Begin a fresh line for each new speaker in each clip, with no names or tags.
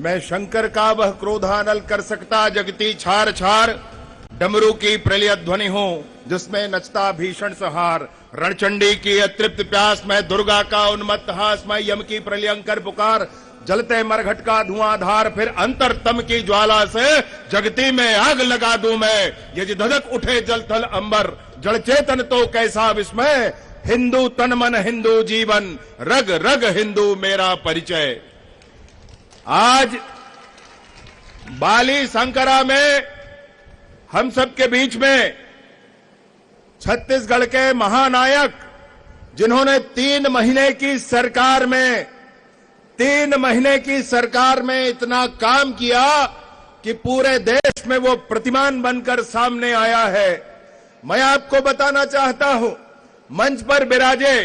मैं शंकर का वह क्रोधानल कर सकता जगती छार छार, डमरू की प्रलय ध्वनि हूँ जिसमें नचता भीषण सहार। रणचंडी की अतृप्त प्यास, मैं दुर्गा का उन्मत्त हास, मैं यम की प्रलयंकर पुकार। जलते मरघट का धुआंधार, फिर अंतरतम की ज्वाला से जगती में आग लगा दूं मैं। यदि धधक उठे जल थल अंबर, जड़ चेतन तो कैसा विस्मय। हिंदू तन मन हिंदू जीवन, रग रग हिंदू मेरा परिचय। आज बाली संकरा में हम सबके बीच में छत्तीसगढ़ के महानायक, जिन्होंने 3 महीने की सरकार में इतना काम किया कि पूरे देश में वो प्रतिमान बनकर सामने आया है। मैं आपको बताना चाहता हूं, मंच पर विराजे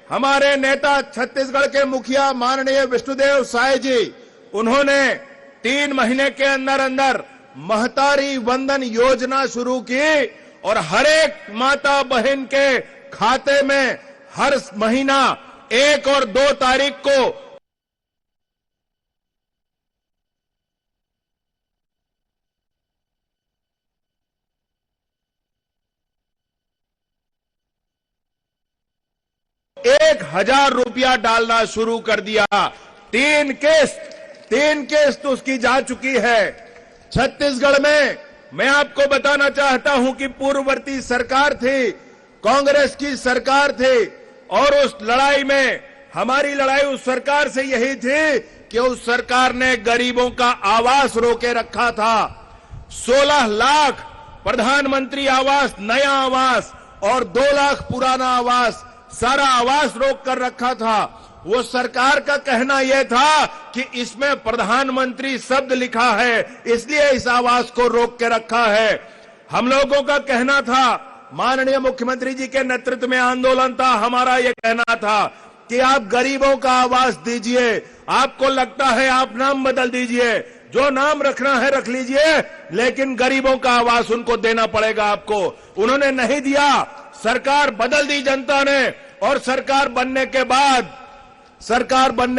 हमारे नेता छत्तीसगढ़ के मुखिया माननीय विष्णुदेव साय जी, उन्होंने 3 महीने के अंदर अंदर महतारी वंदन योजना शुरू की और हर एक माता बहन के खाते में हर महीना 1 और 2 तारीख को ₹1,000 डालना शुरू कर दिया। 3 किस्त उसकी जा चुकी है। छत्तीसगढ़ में मैं आपको बताना चाहता हूं कि पूर्ववर्ती सरकार थी, कांग्रेस की सरकार थी, और उस लड़ाई में हमारी लड़ाई उस सरकार से यही थी कि उस सरकार ने गरीबों का आवास रोके रखा था। 16 लाख प्रधानमंत्री आवास, नया आवास, और 2 लाख पुराना आवास, सारा आवास रोक कर रखा था। वो सरकार का कहना यह था कि इसमें प्रधानमंत्री शब्द लिखा है, इसलिए इस आवास को रोक के रखा है। हम लोगों का कहना था, माननीय मुख्यमंत्री जी के नेतृत्व में आंदोलन था, हमारा यह कहना था कि आप गरीबों का आवास दीजिए। आपको लगता है आप नाम बदल दीजिए, जो नाम रखना है रख लीजिए, लेकिन गरीबों का आवास उनको देना पड़ेगा आपको। उन्होंने नहीं दिया, सरकार बदल दी जनता ने, और सरकार बनने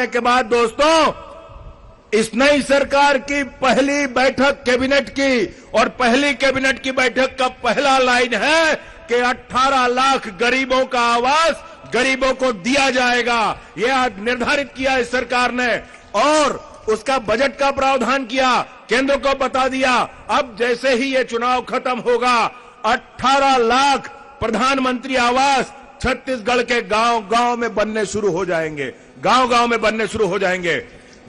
के बाद दोस्तों, इस नई सरकार की पहली बैठक कैबिनेट की, और पहली कैबिनेट की बैठक का पहला लाइन है कि 18 लाख गरीबों का आवास गरीबों को दिया जाएगा। यह निर्धारित किया इस सरकार ने, और उसका बजट का प्रावधान किया, केंद्र को बता दिया। अब जैसे ही ये चुनाव खत्म होगा, 18 लाख प्रधानमंत्री आवास छत्तीसगढ़ के गांव-गांव में बनने शुरू हो जाएंगे, गांव-गांव में बनने शुरू हो जाएंगे।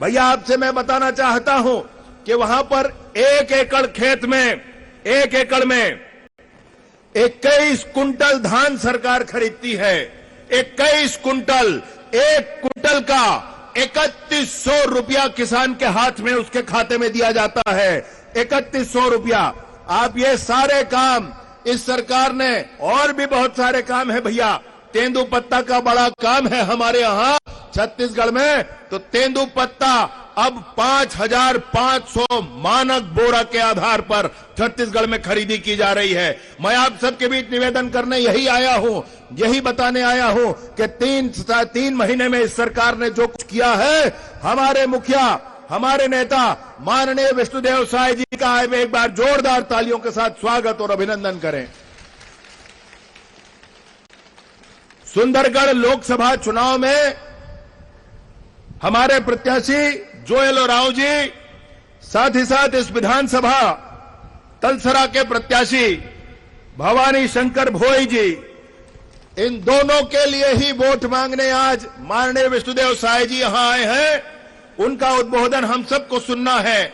भैया आपसे मैं बताना चाहता हूं कि वहां पर 1 एकड़ खेत में 1 एकड़ में 21 कुंटल धान सरकार खरीदती है। 21 कुंटल, 1 कुंटल का 3100 रुपया किसान के हाथ में, उसके खाते में दिया जाता है। 3100 रुपया। आप ये सारे काम इस सरकार ने, और भी बहुत सारे काम है भैया। तेंदुपत्ता का बड़ा काम है हमारे यहाँ छत्तीसगढ़ में, तो तेंदुपत्ता अब 5,500 मानक बोरा के आधार पर छत्तीसगढ़ में खरीदी की जा रही है। मैं आप सबके बीच निवेदन करने यही आया हूं, यही बताने आया हूं कि 3 महीने में इस सरकार ने जो कुछ किया है, हमारे मुखिया, हमारे नेता माननीय विष्णुदेव साय जी का एक बार जोरदार तालियों के साथ स्वागत और अभिनंदन करें। सुंदरगढ़ लोकसभा चुनाव में हमारे प्रत्याशी जोएल ओरांव जी, साथ ही साथ इस विधानसभा तलसरा के प्रत्याशी भवानी शंकर भोई जी, इन दोनों के लिए ही वोट मांगने आज माननीय विष्णुदेव साय जी यहां आए हैं। उनका उद्बोधन हम सबको सुनना है,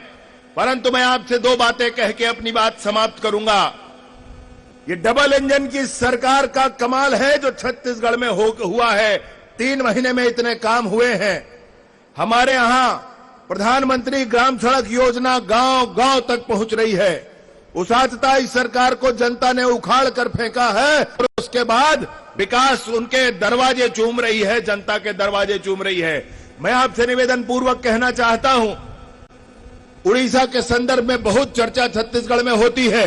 परंतु मैं आपसे 2 बातें कह के अपनी बात समाप्त करूंगा। ये डबल इंजन की सरकार का कमाल है जो छत्तीसगढ़ में हुआ है। 3 महीने में इतने काम हुए हैं। हमारे यहां प्रधानमंत्री ग्राम सड़क योजना गांव-गांव तक पहुंच रही है। उसातता इस सरकार को जनता ने उखाड़ कर फेंका है, और उसके बाद विकास उनके दरवाजे चूम रही है, जनता के दरवाजे चूम रही है। मैं आपसे निवेदन पूर्वक कहना चाहता हूं, उड़ीसा के संदर्भ में बहुत चर्चा छत्तीसगढ़ में होती है,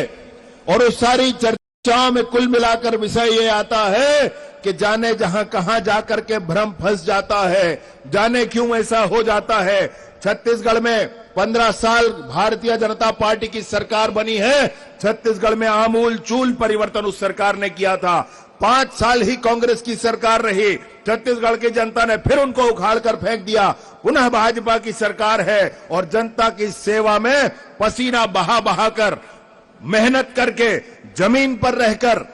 और उस सारी चर्चाओं में कुल मिलाकर विषय ये आता है कि जाने जहां कहां जाकर के भ्रम फंस जाता है, जाने क्यों ऐसा हो जाता है। छत्तीसगढ़ में 15 साल भारतीय जनता पार्टी की सरकार बनी है। छत्तीसगढ़ में आमूल चूल परिवर्तन उस सरकार ने किया था। 5 साल ही कांग्रेस की सरकार रही, छत्तीसगढ़ की जनता ने फिर उनको उखाड़ कर फेंक दिया। पुनः भाजपा की सरकार है और जनता की सेवा में पसीना बहा बहा कर, मेहनत करके, जमीन पर रहकर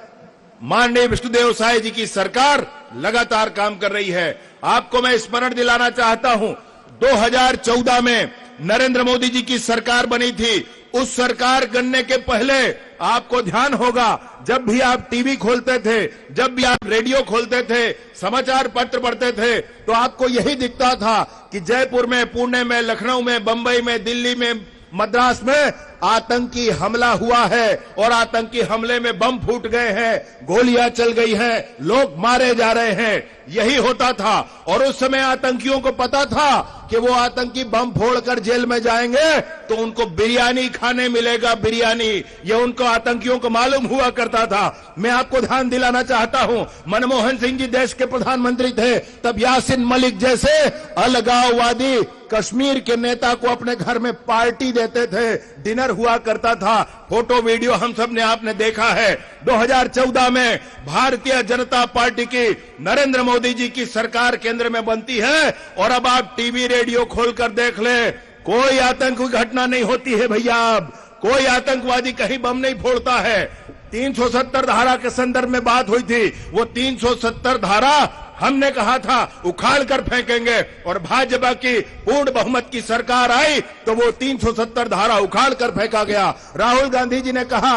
माननीय विष्णुदेव साय जी की सरकार लगातार काम कर रही है। आपको मैं स्मरण दिलाना चाहता हूं, 2014 में नरेंद्र मोदी जी की सरकार बनी थी। उस सरकार बनने के पहले आपको ध्यान होगा, जब भी आप टीवी खोलते थे, जब भी आप रेडियो खोलते थे, समाचार पत्र पढ़ते थे, तो आपको यही दिखता था कि जयपुर में, पुणे में, लखनऊ में, बंबई में, दिल्ली में, मद्रास में आतंकी हमला हुआ है और आतंकी हमले में बम फूट गए हैं, गोलियां चल गई हैं, लोग मारे जा रहे हैं। यही होता था और उस समय आतंकियों को पता था कि वो आतंकी बम फोड़कर जेल में जाएंगे तो उनको बिरयानी खाने मिलेगा, बिरयानी। ये उनको आतंकियों को मालूम हुआ करता था। मैं आपको ध्यान दिलाना चाहता हूं, मनमोहन सिंह जी देश के प्रधानमंत्री थे, तब यासीन मलिक जैसे अलगाववादी कश्मीर के नेता को अपने घर में पार्टी देते थे, डिनर हुआ करता था। फोटो वीडियो हम सब ने आपने देखा है। 2014 में भारतीय जनता पार्टी की नरेंद्र मोदी जी की सरकार केंद्र में बनती है और अब आप टीवी रेडियो खोलकर देख ले, कोई आतंकी घटना नहीं होती है भैया। अब कोई आतंकवादी कहीं बम नहीं फोड़ता है। 370 धारा के संदर्भ में बात हुई थी, वो 370 धारा हमने कहा था उखाड़ कर फेंकेंगे और भाजपा की पूर्ण बहुमत की सरकार आई तो वो 370 धारा उखाड़ कर फेंका गया। राहुल गांधी जी ने कहा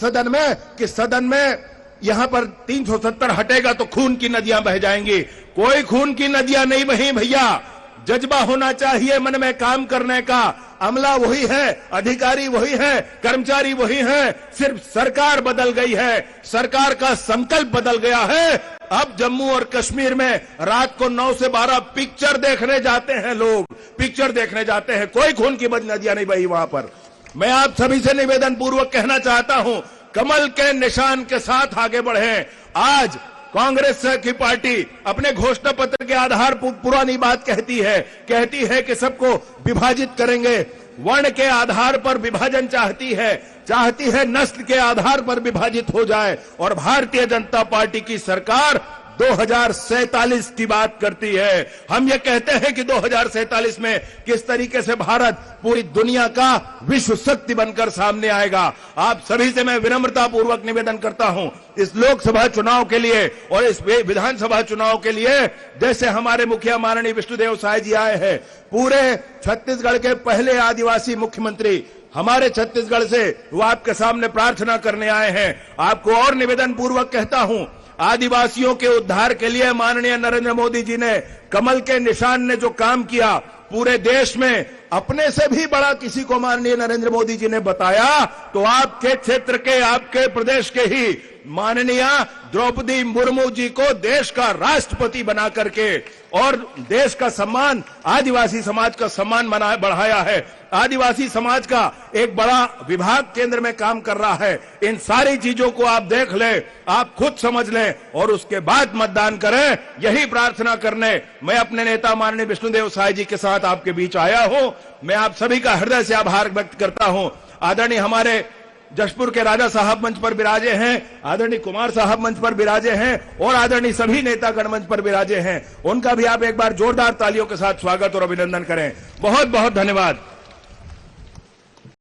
सदन में कि सदन में यहां पर 370 हटेगा तो खून की नदियां बह जाएंगी। कोई खून की नदियां नहीं बही भैया। जज्बा होना चाहिए मन में काम करने का। अमला वही है, अधिकारी वही है, कर्मचारी वही है, सिर्फ सरकार बदल गई है, सरकार का संकल्प बदल गया है। अब जम्मू और कश्मीर में रात को 9 से 12 पिक्चर देखने जाते हैं लोग, पिक्चर देखने जाते हैं, कोई खून की नदियां नहीं बही वहां पर। मैं आप सभी से निवेदन पूर्वक कहना चाहता हूं, कमल के निशान के साथ आगे बढ़ें। आज कांग्रेस की पार्टी अपने घोषणा पत्र के आधार पर पुरानी बात कहती है कि सबको विभाजित करेंगे, वर्ण के आधार पर विभाजन चाहती है नस्ल के आधार पर विभाजित हो जाए। और भारतीय जनता पार्टी की सरकार 2047 की बात करती है। हम ये कहते हैं कि 2047 में किस तरीके से भारत पूरी दुनिया का विश्व शक्ति बनकर सामने आएगा। आप सभी से मैं विनम्रता पूर्वक निवेदन करता हूं, इस लोकसभा चुनाव के लिए और इस विधानसभा चुनाव के लिए जैसे हमारे मुखिया माननीय विष्णुदेव साय जी आए हैं, पूरे छत्तीसगढ़ के पहले आदिवासी मुख्यमंत्री हमारे छत्तीसगढ़ से वो आपके सामने प्रार्थना करने आए हैं। आपको और निवेदन पूर्वक कहता हूं, आदिवासियों के उद्धार के लिए माननीय नरेंद्र मोदी जी ने, कमल के निशान ने जो काम किया, पूरे देश में अपने से भी बड़ा किसी को माननीय नरेंद्र मोदी जी ने बताया तो आपके क्षेत्र के, आपके प्रदेश के ही माननीय द्रौपदी मुर्मू जी को देश का राष्ट्रपति बना करके और देश का सम्मान, आदिवासी समाज का सम्मान बढ़ाया है। आदिवासी समाज का एक बड़ा विभाग केंद्र में काम कर रहा है। इन सारी चीजों को आप देख लें, आप खुद समझ लें और उसके बाद मतदान करें। यही प्रार्थना करने मैं अपने नेता माननीय विष्णुदेव साय जी के साथ आपके बीच आया हूं। मैं आप सभी का हृदय से आभार व्यक्त करता हूं। आदरणीय हमारे जशपुर के राजा साहब मंच पर विराजे हैं, आदरणीय कुमार साहब मंच पर विराजे हैं और आदरणीय सभी नेतागण मंच पर विराजे हैं। उनका भी आप एक बार जोरदार तालियों के साथ स्वागत और अभिनंदन करें। बहुत बहुत धन्यवाद।